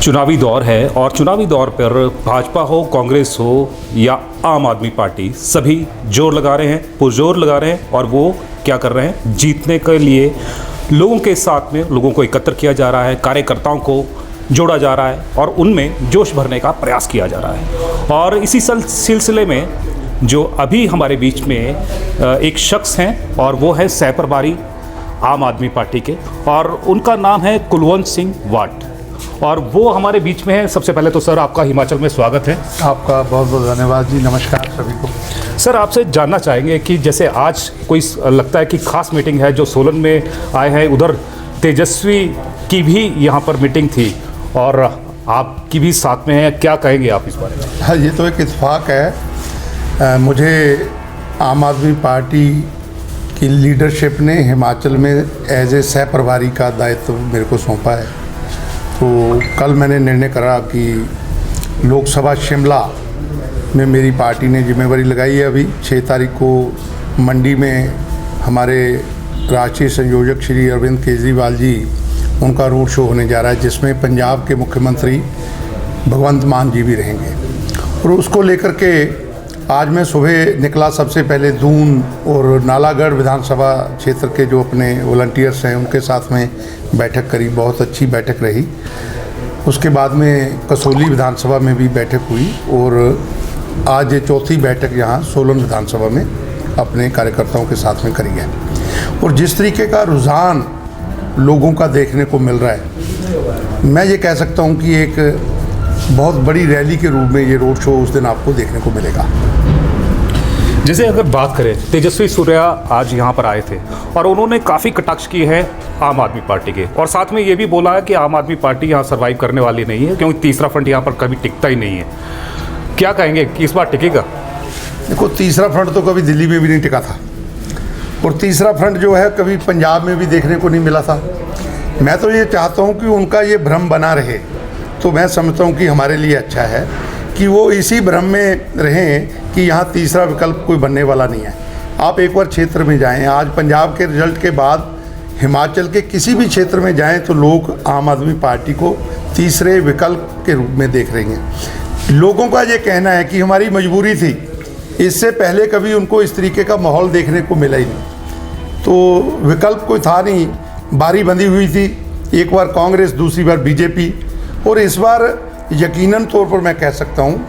चुनावी दौर है और चुनावी दौर पर भाजपा हो, कांग्रेस हो या आम आदमी पार्टी, सभी जोर लगा रहे हैं, पुरजोर लगा रहे हैं। और वो क्या कर रहे हैं? जीतने के लिए लोगों के साथ में लोगों को एकत्र किया जा रहा है, कार्यकर्ताओं को जोड़ा जा रहा है और उनमें जोश भरने का प्रयास किया जा रहा है। और इसी सिलसिले में जो अभी हमारे बीच में एक शख्स हैं और वो है सह प्रभारी आम आदमी पार्टी के, और उनका नाम है कुलवंत सिंह वाट, और वो हमारे बीच में है। सबसे पहले तो सर आपका हिमाचल में स्वागत है। आपका बहुत बहुत धन्यवाद जी। नमस्कार सभी को। सर आपसे जानना चाहेंगे कि जैसे आज कोई लगता है कि खास मीटिंग है जो सोलन में आए हैं, उधर तेजस्वी की भी यहाँ पर मीटिंग थी और आपकी भी साथ में है, क्या कहेंगे आप इस बारे में? हाँ, ये तो एक इत्तेफाक है। मुझे आम आदमी पार्टी की लीडरशिप ने हिमाचल में एज ए सह प्रभारी का दायित्व मेरे को सौंपा है। तो कल मैंने निर्णय करा कि लोकसभा शिमला में मेरी पार्टी ने जिम्मेवारी लगाई है। अभी 6 तारीख को मंडी में हमारे राष्ट्रीय संयोजक श्री अरविंद केजरीवाल जी, उनका रोड शो होने जा रहा है, जिसमें पंजाब के मुख्यमंत्री भगवंत मान जी भी रहेंगे। और उसको लेकर के आज मैं सुबह निकला। सबसे पहले दून और नालागढ़ विधानसभा क्षेत्र के जो अपने वॉलंटियर्स हैं उनके साथ में बैठक करी, बहुत अच्छी बैठक रही। उसके बाद में कसौली विधानसभा में भी बैठक हुई और आज ये चौथी बैठक यहाँ सोलन विधानसभा में अपने कार्यकर्ताओं के साथ में करी है। और जिस तरीके का रुझान लोगों का देखने को मिल रहा है, मैं ये कह सकता हूँ कि एक बहुत बड़ी रैली के रूप में ये रोड शो उस दिन आपको देखने को मिलेगा। जैसे अगर बात करें, तेजस्वी सूर्या आज यहाँ पर आए थे और उन्होंने काफ़ी कटाक्ष की है आम आदमी पार्टी के, और साथ में ये भी बोला है कि आम आदमी पार्टी यहाँ सर्वाइव करने वाली नहीं है क्योंकि तीसरा फ्रंट यहाँ पर कभी टिकता ही नहीं है। क्या कहेंगे कि इस बार टिकेगा? देखो, तीसरा फ्रंट तो कभी दिल्ली में भी नहीं टिका था और तीसरा फ्रंट जो है कभी पंजाब में भी देखने को नहीं मिला था। मैं तो ये चाहता हूँ कि उनका ये भ्रम बना रहे, तो मैं समझता हूँ कि हमारे लिए अच्छा है कि वो इसी भ्रम में रहें कि यहाँ तीसरा विकल्प कोई बनने वाला नहीं है। आप एक बार क्षेत्र में जाएं, आज पंजाब के रिजल्ट के बाद हिमाचल के किसी भी क्षेत्र में जाएं तो लोग आम आदमी पार्टी को तीसरे विकल्प के रूप में देख रहे हैं। लोगों का ये कहना है कि हमारी मजबूरी थी, इससे पहले कभी उनको इस तरीके का माहौल देखने को मिला ही नहीं, तो विकल्प कोई था नहीं, बारी बंधी हुई थी। एक बार कांग्रेस, दूसरी बार बीजेपी, और इस बार यकीनन तौर पर मैं कह सकता हूँ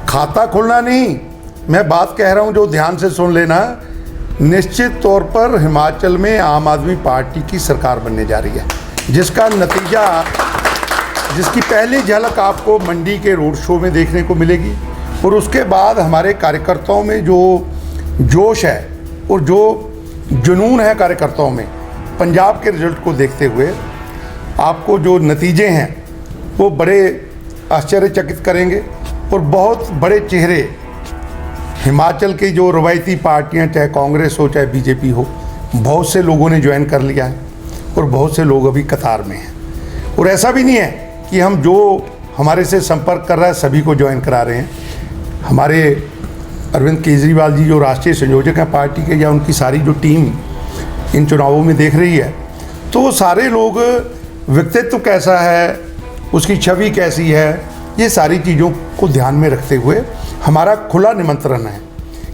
खाता खुलना नहीं, मैं बात कह रहा हूँ जो ध्यान से सुन लेना, निश्चित तौर पर हिमाचल में आम आदमी पार्टी की सरकार बनने जा रही है, जिसका नतीजा, जिसकी पहली झलक आपको मंडी के रोड शो में देखने को मिलेगी। और उसके बाद हमारे कार्यकर्ताओं में जो जोश है और जो जुनून है कार्यकर्ताओं में, पंजाब के रिजल्ट को देखते हुए आपको जो नतीजे हैं वो बड़े आश्चर्यचकित करेंगे। और बहुत बड़े चेहरे हिमाचल की जो रवायती पार्टियां, चाहे कांग्रेस हो चाहे बीजेपी हो, बहुत से लोगों ने ज्वाइन कर लिया है और बहुत से लोग अभी कतार में हैं। और ऐसा भी नहीं है कि हम जो हमारे से संपर्क कर रहा है सभी को ज्वाइन करा रहे हैं। हमारे अरविंद केजरीवाल जी जो राष्ट्रीय संयोजक हैं पार्टी के, या उनकी सारी जो टीम इन चुनावों में देख रही है, तो वो सारे लोग, व्यक्तित्व कैसा है, उसकी छवि कैसी है, ये सारी चीज़ों को ध्यान में रखते हुए हमारा खुला निमंत्रण है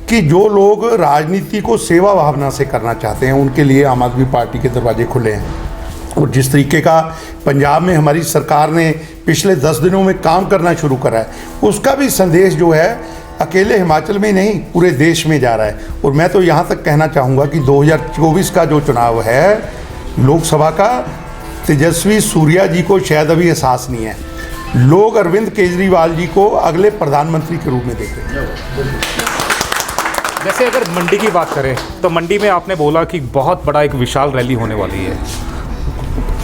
कि जो लोग राजनीति को सेवा भावना से करना चाहते हैं उनके लिए आम आदमी पार्टी के दरवाजे खुले हैं। और जिस तरीके का पंजाब में हमारी सरकार ने पिछले 10 दिनों में काम करना शुरू करा है, उसका भी संदेश जो है अकेले हिमाचल में नहीं पूरे देश में जा रहा है। और मैं तो यहाँ तक कहना चाहूँगा कि 2024 का जो चुनाव है लोकसभा का, तेजस्वी सूर्या जी को शायद अभी एहसास नहीं है, लोग अरविंद केजरीवाल जी को अगले प्रधानमंत्री के रूप में देख रहे हैं। जैसे अगर मंडी की बात करें तो मंडी में आपने बोला कि बहुत बड़ा एक विशाल रैली होने वाली है,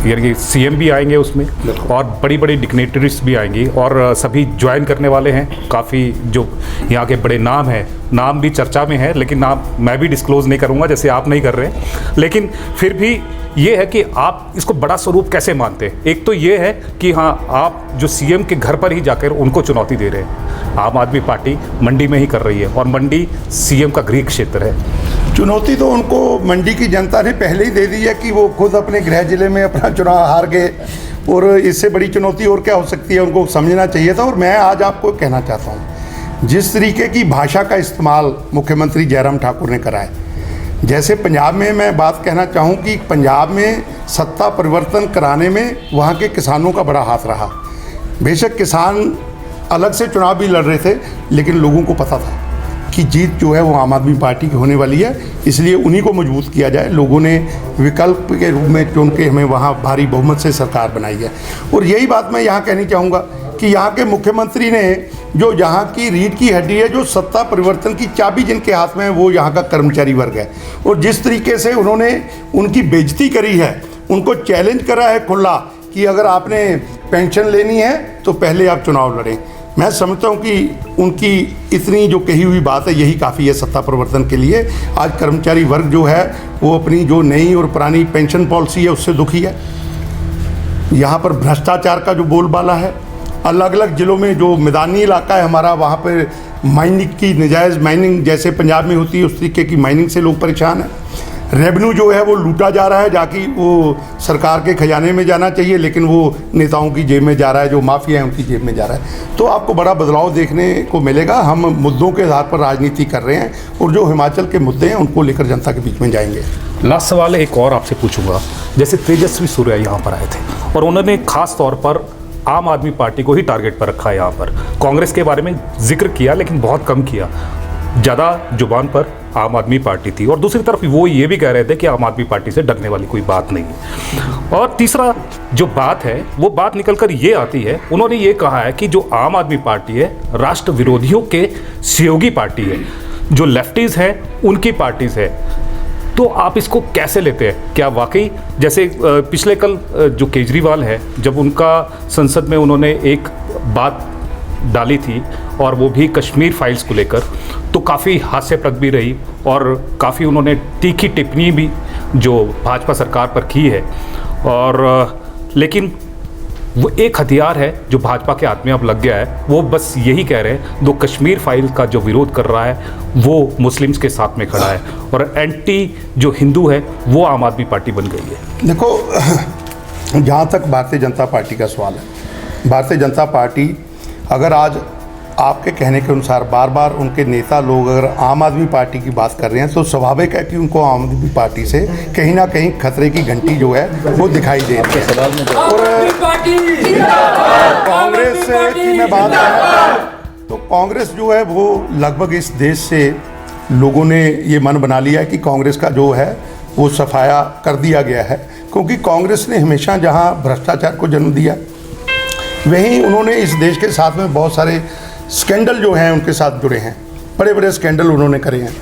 यानी सीएम भी आएंगे उसमें और बड़ी बड़ी डिग्नेटरीज भी आएंगी और सभी ज्वाइन करने वाले हैं। काफ़ी जो यहाँ के बड़े नाम हैं, नाम भी चर्चा में है, लेकिन नाम मैं भी डिस्क्लोज नहीं करूँगा जैसे आप नहीं कर रहे, लेकिन फिर भी ये है कि आप इसको बड़ा स्वरूप कैसे मानते हैं? एक तो ये है कि हाँ, आप जो सीएम के घर पर ही जाकर उनको चुनौती दे रहे हैं, आम आदमी पार्टी मंडी में ही कर रही है और मंडी सीएम का गृह क्षेत्र है। चुनौती तो उनको मंडी की जनता ने पहले ही दे दी है कि वो खुद अपने गृह जिले में अपना चुनाव हार गए और इससे बड़ी चुनौती और क्या हो सकती है, उनको समझना चाहिए था। और मैं आज आपको कहना चाहता हूँ, जिस तरीके की भाषा का इस्तेमाल मुख्यमंत्री जयराम ठाकुर ने करा है, जैसे पंजाब में मैं बात कहना चाहूँ कि पंजाब में सत्ता परिवर्तन कराने में वहाँ के किसानों का बड़ा हाथ रहा। बेशक किसान अलग से चुनाव भी लड़ रहे थे, लेकिन लोगों को पता था कि जीत जो है वो आम आदमी पार्टी की होने वाली है, इसलिए उन्हीं को मजबूत किया जाए। लोगों ने विकल्प के रूप में चुन के हमें वहाँ भारी बहुमत से सरकार बनाई है। और यही बात मैं यहाँ कहनी चाहूँगा कि यहाँ के मुख्यमंत्री ने जो यहाँ की रीढ़ की हड्डी है, जो सत्ता परिवर्तन की चाबी जिनके हाथ में है, वो यहाँ का कर्मचारी वर्ग है। और जिस तरीके से उन्होंने उनकी बेइज्जती करी है, उनको चैलेंज करा है खुला कि अगर आपने पेंशन लेनी है तो पहले आप चुनाव लड़ें। मैं समझता हूँ कि उनकी इतनी जो कही हुई बात है यही काफ़ी है सत्ता परिवर्तन के लिए। आज कर्मचारी वर्ग जो है वो अपनी जो नई और पुरानी पेंशन पॉलिसी है उससे दुखी है। यहाँ पर भ्रष्टाचार का जो बोलबाला है, अलग अलग ज़िलों में जो मैदानी इलाका है हमारा, वहाँ पर माइनिंग की नजायज़ माइनिंग जैसे पंजाब में होती है उस तरीके की माइनिंग से लोग परेशान हैं। रेवेन्यू जो है वो लूटा जा रहा है, जाकि वो सरकार के खजाने में जाना चाहिए, लेकिन वो नेताओं की जेब में जा रहा है, जो माफिया है उनकी जेब में जा रहा है। तो आपको बड़ा बदलाव देखने को मिलेगा। हम मुद्दों के आधार पर राजनीति कर रहे हैं और जो हिमाचल के मुद्दे हैं उनको लेकर जनता के बीच में जाएंगे। लास्ट सवाल एक और आपसे पूछूंगा, जैसे तेजस्वी सूर्या यहाँ पर आए थे और उन्होंने खास तौर पर आम आदमी पार्टी को ही टारगेट पर रखा है। यहाँ पर कांग्रेस के बारे में जिक्र किया लेकिन बहुत कम किया, ज़्यादा जुबान पर आम आदमी पार्टी थी। और दूसरी तरफ वो ये भी कह रहे थे कि आम आदमी पार्टी से डरने वाली कोई बात नहीं है। और तीसरा जो बात है वो बात निकल कर ये आती है, उन्होंने ये कहा है कि जो आम आदमी पार्टी है राष्ट्र विरोधियों के सहयोगी पार्टी है, जो लेफ्टीज हैं उनकी पार्टीज है। तो आप इसको कैसे लेते हैं? क्या वाकई जैसे पिछले कल जो केजरीवाल है, जब उनका संसद में उन्होंने एक बात डाली थी और वो भी कश्मीर फाइल्स को लेकर, तो काफ़ी हास्यप्रद भी रही और काफ़ी उन्होंने तीखी टिप्पणी भी जो भाजपा सरकार पर की है। और लेकिन वो एक हथियार है जो भाजपा के हाथ में अब लग गया है, वो बस यही कह रहे हैं, दो कश्मीर फाइल का जो विरोध कर रहा है वो मुस्लिम्स के साथ में खड़ा है और एंटी जो हिंदू है वो आम आदमी पार्टी बन गई है। देखो, जहाँ तक भारतीय जनता पार्टी का सवाल है, भारतीय जनता पार्टी अगर आज आपके कहने के अनुसार बार बार उनके नेता लोग अगर आम आदमी पार्टी की बात कर रहे हैं, तो स्वाभाविक है कि उनको आम आदमी पार्टी से कहीं ना कहीं खतरे की घंटी जो है वो दिखाई दे रही है। और कांग्रेस की मैं बात करूँ तो कांग्रेस जो है वो लगभग इस देश से लोगों ने ये मन बना लिया है कि कांग्रेस का जो है वो सफाया कर दिया गया है, क्योंकि कांग्रेस ने हमेशा जहाँ भ्रष्टाचार को जन्म दिया, वहीं उन्होंने इस देश के साथ में बहुत सारे स्कैंडल जो हैं उनके साथ जुड़े हैं, बड़े बड़े स्कैंडल उन्होंने करे हैं।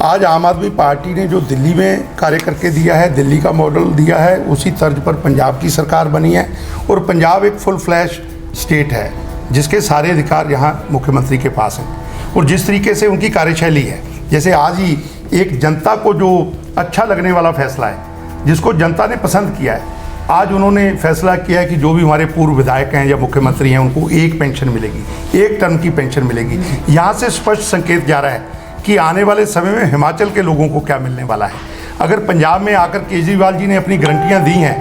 आज आम आदमी पार्टी ने जो दिल्ली में कार्य करके दिया है, दिल्ली का मॉडल दिया है, उसी तर्ज पर पंजाब की सरकार बनी है और पंजाब एक फुल फ्लैश स्टेट है जिसके सारे अधिकार यहाँ मुख्यमंत्री के पास हैं। और जिस तरीके से उनकी कार्यशैली है, जैसे आज ही एक जनता को जो अच्छा लगने वाला फैसला है, जिसको जनता ने पसंद किया है, आज उन्होंने फैसला किया है कि जो भी हमारे पूर्व विधायक हैं या मुख्यमंत्री हैं उनको एक पेंशन मिलेगी, एक टर्म की पेंशन मिलेगी। यहाँ से स्पष्ट संकेत जा रहा है कि आने वाले समय में हिमाचल के लोगों को क्या मिलने वाला है। अगर पंजाब में आकर केजरीवाल जी ने अपनी गारंटियाँ दी हैं,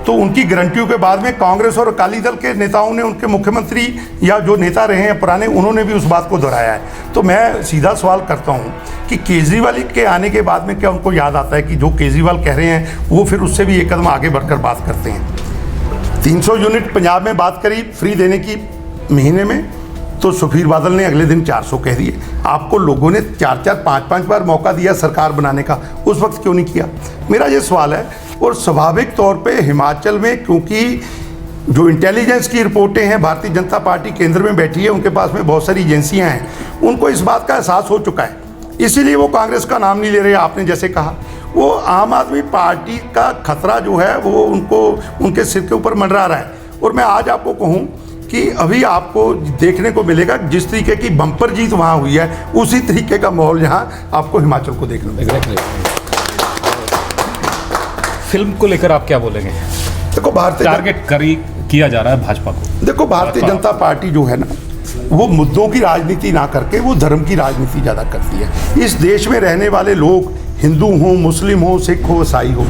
तो उनकी गारंटियों के बाद में कांग्रेस और अकाली दल के नेताओं ने, उनके मुख्यमंत्री या जो नेता रहे हैं पुराने, उन्होंने भी उस बात को दोहराया है। तो मैं सीधा सवाल करता हूं कि केजरीवाल के आने के बाद में क्या उनको याद आता है कि जो केजरीवाल कह रहे हैं वो फिर उससे भी एक कदम आगे बढ़कर बात करते हैं। 300 यूनिट पंजाब में बात करी फ्री देने की महीने में, तो सुखबीर बादल ने अगले दिन 400 कह दिए। आपको लोगों ने 4-4, 5-5 बार मौका दिया सरकार बनाने का, उस वक्त क्यों नहीं किया? मेरा ये सवाल है। और स्वाभाविक तौर पे हिमाचल में, क्योंकि जो इंटेलिजेंस की रिपोर्टें हैं, भारतीय जनता पार्टी केंद्र में बैठी है, उनके पास में बहुत सारी एजेंसियां हैं, उनको इस बात का एहसास हो चुका है, इसीलिए वो कांग्रेस का नाम नहीं ले रहे। आपने जैसे कहा, वो आम आदमी पार्टी का खतरा जो है वो उनको उनके सिर के ऊपर मंडरा रहा है। और मैं आज आपको कहूँ कि अभी आपको देखने को मिलेगा जिस तरीके की बम्पर जीत वहाँ हुई है, उसी तरीके का माहौल यहाँ आपको हिमाचल को देखने मिलेगा। फिल्म को लेकर आप क्या बोलेंगे? देखो, भारतीय टारगेट किया जा रहा है भाजपा को। देखो, भारतीय जनता पार्टी जो है ना, वो मुद्दों की राजनीति ना करके वो धर्म की राजनीति ज़्यादा करती है। इस देश में रहने वाले लोग हिंदू हों, मुस्लिम हों, सिख हो, ईसाई हो,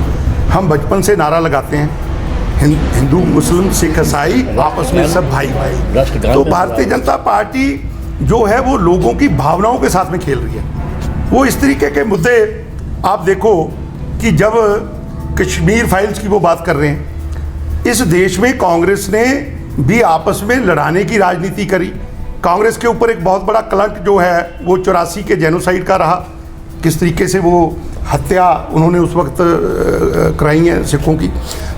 हम बचपन से नारा लगाते हैं हिंदू मुस्लिम सिख ईसाई आपस में सब भाई भाई। तो भारतीय जनता पार्टी जो है वो लोगों की भावनाओं के साथ में खेल रही है। वो इस तरीके के मुद्दे आप देखो कि जब कश्मीर फाइल्स की वो बात कर रहे हैं, इस देश में कांग्रेस ने भी आपस में लड़ाने की राजनीति करी। कांग्रेस के ऊपर एक बहुत बड़ा कलंक जो है वो 84 के जेनोसाइड का रहा, किस तरीके से वो हत्या उन्होंने उस वक्त कराई है सिखों की।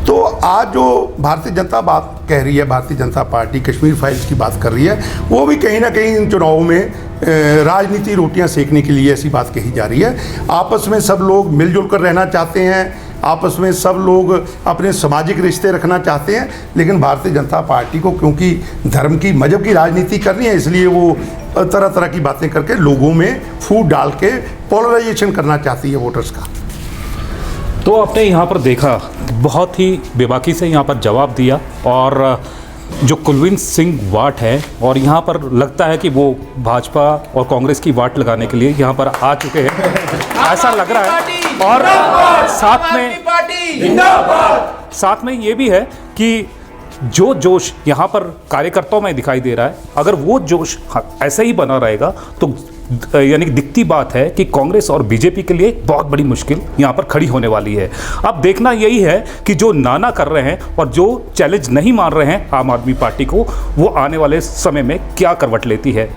तो आज जो भारतीय जनता बात कह रही है, भारतीय जनता पार्टी कश्मीर फाइल्स की बात कर रही है, वो भी कहीं ना कहीं इन चुनावों में राजनीति रोटियां सेकने के लिए ऐसी बात कही जा रही है। आपस में सब लोग मिलजुल कर रहना चाहते हैं, आपस में सब लोग अपने सामाजिक रिश्ते रखना चाहते हैं, लेकिन भारतीय जनता पार्टी को क्योंकि धर्म की मजहब की राजनीति करनी है, इसलिए वो तरह तरह की बातें करके लोगों में फूट डाल के पोलराइजेशन करना चाहती है वोटर्स का। तो आपने यहाँ पर देखा, बहुत ही बेबाकी से यहाँ पर जवाब दिया, और जो कुलवंत सिंह वाट है, और यहाँ पर लगता है कि वो भाजपा और कांग्रेस की वाट लगाने के लिए यहाँ पर आ चुके हैं, ऐसा लग रहा है। और साथ में ये भी है कि जो जोश यहाँ पर कार्यकर्ताओं में दिखाई दे रहा है, अगर वो जोश ऐसा ही बना रहेगा तो यानी दिखती बात है कि कांग्रेस और बीजेपी के लिए बहुत बड़ी मुश्किल यहाँ पर खड़ी होने वाली है। अब देखना यही है कि जो नाना कर रहे हैं और जो चैलेंज नहीं मान रहे हैं आम आदमी पार्टी को, वो आने वाले समय में क्या करवट लेती है।